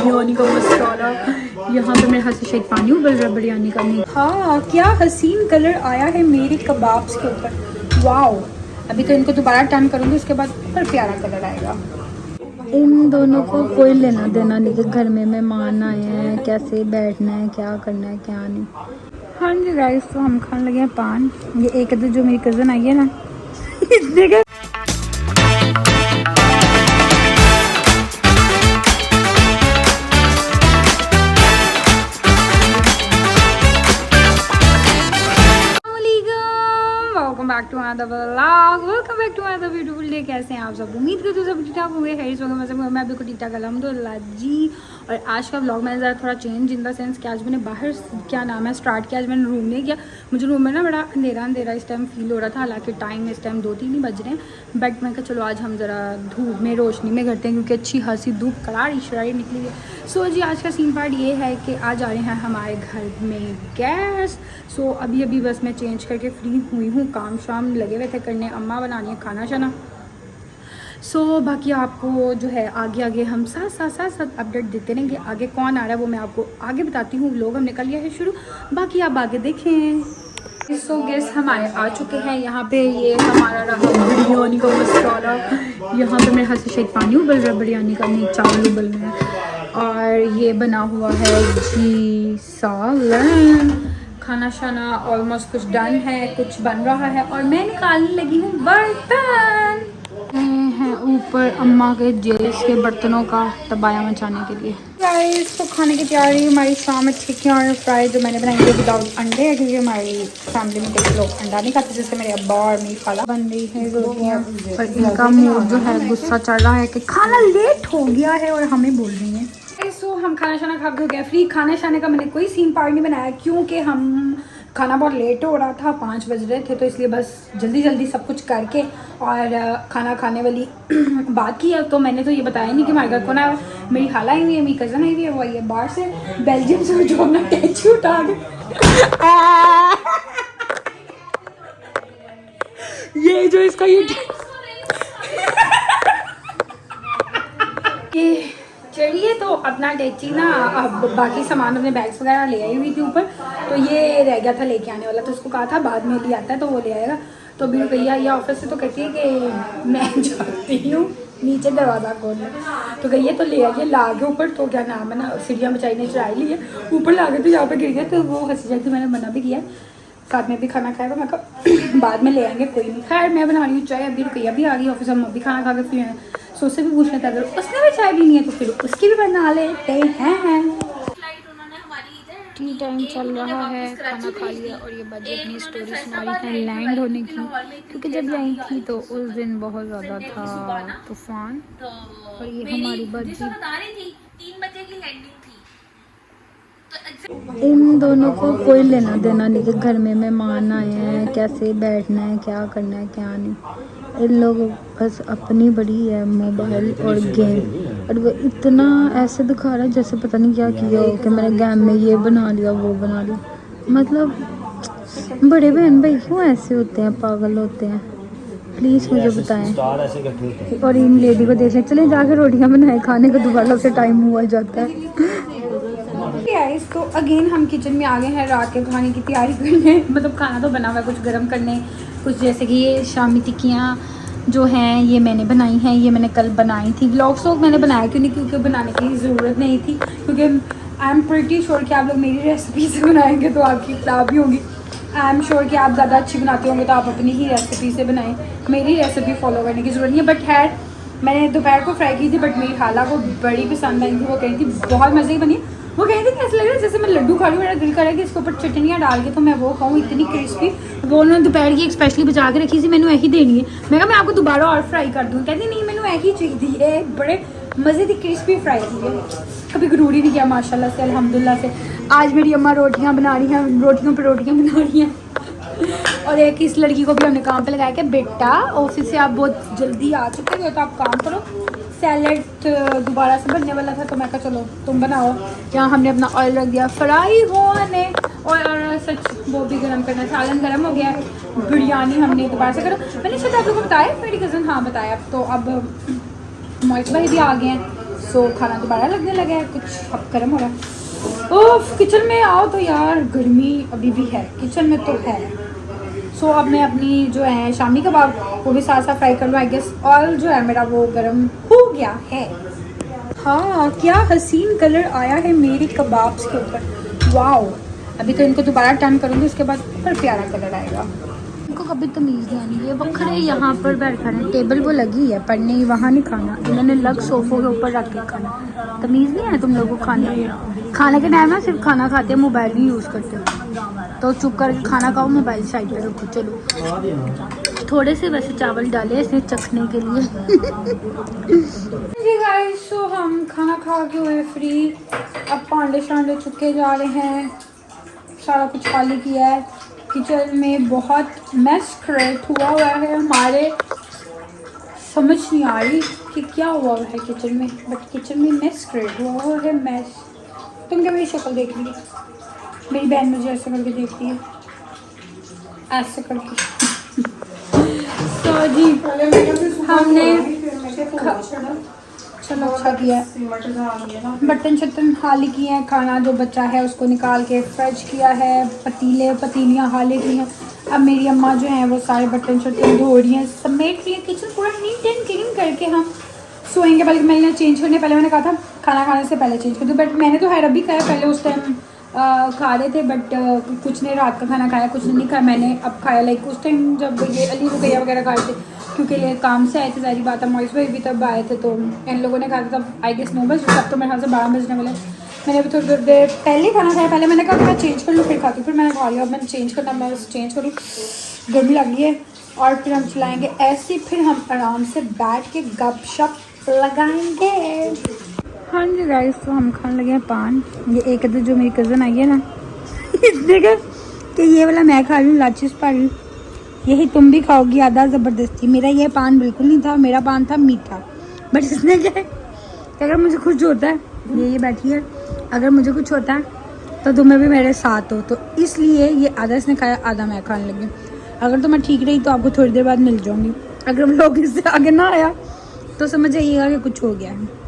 बिरयानी का मसाला। यहाँ पे मेरे हाथ से शायद पानी उबल रहा है बिरयानी का। नहीं, हाँ क्या हसीन कलर आया है मेरे कबाब्स के ऊपर। वाओ, अभी तो इनको दोबारा टर्न करूँगी, उसके बाद और प्यारा कलर आएगा। इन दोनों को कोई लेना देना नहीं कि घर में मेहमान आए हैं, कैसे बैठना है, क्या करना है, क्या नहीं। हाँ जी गाइस, तो हम खाने लगे हैं पान। ये एक तो जो मेरी कज़न आई है ना देखा welcome back to another vlog, welcome back to another beautiful day. कैसे हैं आप सब? उम्मीद करते हो सब ठीक ठाक होंगे। है मैं बिल्कुल ठीक ठाक अल्हम्दुलिल्लाह जी। और आज का व्लॉग मैंने ज़रा थोड़ा चेंज इन द सेंस कि आज मैंने बाहर क्या नाम है स्टार्ट किया। आज मैंने रूम नहीं किया। मुझे रूम में ना बड़ा अंधेरा अंधेरा इस टाइम फील हो रहा था, हालांकि टाइम इस टाइम 2-3 ही बज रहे हैं। बट मैं कहा चलो आज हम ज़रा धूप में रोशनी में करते हैं, क्योंकि अच्छी खासी धूप कड़ाड़ी शराड़ी निकली है। सो जी, आज का सीन पार्ट ये है कि आज आ रहे हैं हमारे घर में गेस्ट। सो अभी अभी बस मैं चेंज करके फ्री हुई हूँ, काम शाम लगे हुए थे करने, अम्मा बनानी है खाना शाना। सो बाकी आपको जो है आगे आगे हम साथ अपडेट देते रहेंगे। आगे कौन आ रहा है वो मैं आपको आगे बताती हूँ। व्लॉग हमने कर लिया है शुरू, बाकी आप आगे देखें। सो गेस्ट हमारे आ चुके हैं यहाँ पे। ये हमारा रहा बिरयानी का मसाला। यहाँ पे मेरे हाथ से शायद पानी उबल रहा है बिरयानी का, नहीं चावल उबल रहे हैं। और ये बना हुआ है जी सालन। खाना शाना ऑलमोस्ट कुछ डन है, कुछ बन रहा है और मैं निकालने लगी हूँ बर्तन। हैं ऊपर अम्मा के जेल्स के बर्तनों का तबाया मचाने के लिए। गाइस, तो खाने की तैयारी हमारी शाम में टिक्कियाँ और फ्राई जो मैंने बनाई है विदाउट अंडे है, क्योंकि हमारी फैमिली में कई लोग अंडा नहीं खाते, जैसे मेरे अब्बा और मेरी खाला। बन रही है रोटियाँ और इनका मूड जो है गुस्सा चढ़ रहा है कि खाना लेट हो गया है और हमें बोल रही हैं। सो हम खाना शाना खा के हो गया फ्री। खाना शाने का मैंने कोई सीन पार्ट नहीं बनाया, क्योंकि हम खाना बहुत लेट हो रहा था, 5 बज रहे थे, तो इसलिए बस जल्दी जल्दी सब कुछ करके और खाना खाने वाली बात की है। तो मैंने तो ये बताया नहीं कि हमारे घर को ना मेरी खाला आई हुई है, मेरी कज़न आई हुई है, वो आई है बाहर से बेल्जियम से, जो अपना टैचू उठा के ये जो इसका ये चढ़िए तो अपना टैची ना, बाकी सामान अपने बैग्स वगैरह ले आई हुई थी ऊपर, तो ये रह गया था लेके आने वाला, तो उसको कहा था बाद में ले आता है तो वो ले आएगा। तो अभी भैया ये ऑफिस से तो कहती है कि मैं जाती हूँ नीचे दरवाज़ा खोलने, तो गई है तो ले आइए ला के ऊपर। तो क्या नाम है ना, सीढ़ियाँ बचाई ने चढ़ाई ली है, ऊपर ला के तो यहाँ पे गिर गए, तो वो हंसी जाती, मैंने मना भी किया। साथ में भी खाना खाया, तो मैं कहा बाद में ले आएंगे कोई नहीं। खैर मैं बना रही हूँ चाय, अभी रुकैया भी आ गई ऑफिस, हम अभी खाना खा के फ्री हैं। सो उससे भी पूछना था, अगर उसने भी चाय पीनी है तो फिर उसकी भी बना लेते हैं। टी टाइम चल रहा है, खाना खा लिया और ये बाजी अपनी स्टोरी सुना रही है लैंड होने की, क्योंकि जब आई थी तो उस दिन बहुत ज़्यादा था तूफान। और ये हमारी बाजी 3 बजे की लैंडिंग थी। इन दोनों को कोई लेना देना नहीं कि घर में मेहमान आए हैं, कैसे बैठना है, क्या करना है, क्या नहीं। इन लोगों बस अपनी बड़ी है मोबाइल और गेम, और वो इतना ऐसे दिखा रहा है जैसे पता नहीं क्या किया हो कि मैंने गेम में ये बना लिया वो बना लिया। मतलब बड़े बहन भाई क्यों ऐसे होते हैं, पागल होते हैं? प्लीज़ मुझे बताएं। और इन लेडी को देखें, चले जाकर रोटियां बनाए, खाने का दोबारा से टाइम हुआ जाता है। गाइस, तो अगेन हम किचन में आ गए हैं रात के खाने की तैयारी करने। मतलब खाना तो बना हुआ है, कुछ गर्म करने, कुछ जैसे कि ये शामी टिक्कियाँ जो हैं ये मैंने बनाई हैं, ये मैंने कल बनाई थी। व्लॉग्स तो मैंने बनाया क्यों नहीं, क्योंकि बनाने की ज़रूरत नहीं थी, क्योंकि आई एम प्रिटी श्योर कि आप लोग मेरी रेसिपी से बनाएंगे तो आपकी खराब भी होगी। आई एम श्योर कि आप ज़्यादा अच्छी बनाते होंगे तो आप अपनी ही रेसिपी से बनाएं, मेरी रेसिपी फॉलो करने की ज़रूरत नहीं है। बट खैर मैंने दोपहर को फ्राई की थी, बट मेरी खाला को बड़ी पसंद आई थी, वो कही थी बहुत मज़े की बनी। वो कही थी कि ऐसा लग रहा है जैसे मैं लड्डू खा रही हूँ, मेरा दिल करेगा कि इसके ऊपर चटनियाँ डाल के तो मैं वो खाऊँ, इतनी क्रिस्पी। वो उन्होंने दोपहर की एक स्पेशली बचा के रखी थी, मैंने यही देनी है। मैं कहा मैं आपको दोबारा और फ्राई कर दूँ, कहती नहीं मैंने यही चाहिए थी, बड़े मज़े की क्रिस्पी फ्राई थी, कभी ज़रूरी नहीं किया माशाल्लाह से अल्हम्दुलिल्लाह से। आज मेरी अम्मा रोटियाँ बना रही हैं, रोटियों पर रोटियाँ बना रही हैं। और एक इस लड़की को भी हमने काम पे लगाया कि बेटा ऑफिस से आप बहुत जल्दी आ चुके हो तो आप काम करो, सैलेड दोबारा से बनने वाला था, तो मैं कहा चलो तुम बनाओ। यहाँ हमने अपना ऑयल रख दिया फ्राई होने, और सच वो भी गर्म करना, सालन गर्म हो गया। बिरयानी हमने दोबारा से करो, मैंने शायद आप लोगों को बताया, मेरी कज़न हाँ बताया। तो अब मोहित भाई भी आ गए हैं, सो खाना दोबारा लगने लगा है, कुछ अब गर्म हो रहा है। ओह किचन में आओ तो यार गर्मी अभी भी है, किचन में तो है। सो अब मैं अपनी जो है शामी कबाब वो भी साथ साथ फ्राई कर लूँ। आई गेस ऑयल जो है मेरा वो गर्म हो गया है। हाँ क्या हसीन कलर आया है मेरी कबाब्स के ऊपर, वाओ। अभी तो इनको दोबारा टर्न करूँगी, उसके बाद ऊपर प्यारा कलर आएगा। इनको कभी तमीज़ नहीं आनी। ये बखरे यहाँ पर बैठ खाना, टेबल वो लगी है पर नहीं वहाँ नहीं खाना, इन्होंने लग सोफों के ऊपर रख के खाना। तमीज़ नहीं है तुम लोगों को खाने की। खाने के टाइम ना सिर्फ खाना खाते हैं, मोबाइल नहीं यूज़ करते, तो चुप करके खाना खाओ, मोबाइल साइड पे रखो। चलो थोड़े से वैसे चावल डाले इसने चखने के लिए। जी गाइस सो हम खाना खा के हुए फ्री, अब पांडे शांडे चुके जा रहे हैं, सारा कुछ खाली किया है। किचन में बहुत मैस क्रिएट हुआ है हमारे, समझ नहीं आ रही कि क्या हुआ है किचन में, बट किचन में मैस क्रिएट हुआ है। मैस तुम क्या मेरी शक्ल देख रही है? मेरी बहन मुझे ऐसे करके देखती है, ऐसे करके। तो जी हमने चलो अच्छा किया, बर्तन शर्तन खाली किए हैं, खाना जो बचा है उसको निकाल के फ्रेश किया है, पतीले पतीलियाँ खाली की हैं। अब मेरी अम्मा जो है वो सारे बर्तन शर्तन धो रही हैं, समेट रही है, किचन पूरा नीट एंड क्लीन करके हम सोएंगे। बल्कि मैंने चेंज करने पहले मैंने कहा था खाना खाने से पहले चेंज कर दूँ, बट मैंने तो हैरत भी खाया पहले, उस टाइम खा रहे थे, बट कुछ ने रात का खाना खाया, कुछ ने नहीं खाया, मैंने अब खाया। लाइक उस टाइम जब ये अली रुकैया वगैरह खाए थे, क्योंकि लिए काम से आए थे, सारी बात है, मॉइस भाई भी तब आए थे, तो इन लोगों ने खाया था तब आई गेस 9 बजे, तब तो मेरे ख्याल से 12 बजने वाले। मैंने अभी थोड़ी देर पहले खाना खाया, पहले मैंने कहा मैं चेंज कर लूँ फिर खाती हूँ, फिर मैंने खा लिया। अब मैंने चेंज करना, मैं चेंज करूँ, गर्मी लग रही है, और फिर हम चलाएँगे ऐसे, फिर हम आराम से बैठ के गपशप लगाएंगे। हाँ जी गाइस तो हम खाने लगे हैं पान। ये एक अदर जो मेरी कज़न आई है ना, इसने कहा कि ये वाला मैं खा रही हूँ, लाचिस पा रही हूँ, यही तुम भी खाओगी आधा ज़बरदस्ती। मेरा ये पान बिल्कुल नहीं था, मेरा पान था मीठा, बट इसने क्या है कि अगर मुझे कुछ होता है, ये बैठी है, अगर मुझे कुछ होता है तो तुम्हें भी मेरे साथ हो, तो इसलिए ये आधा इसने खाया, आधा मैं खाने लगी। अगर तो मैं ठीक रही तो आपको थोड़ी देर बाद मिल जाऊँगी, अगर लोग इससे आगे ना आया तो समझ आइएगा कि कुछ हो गया है।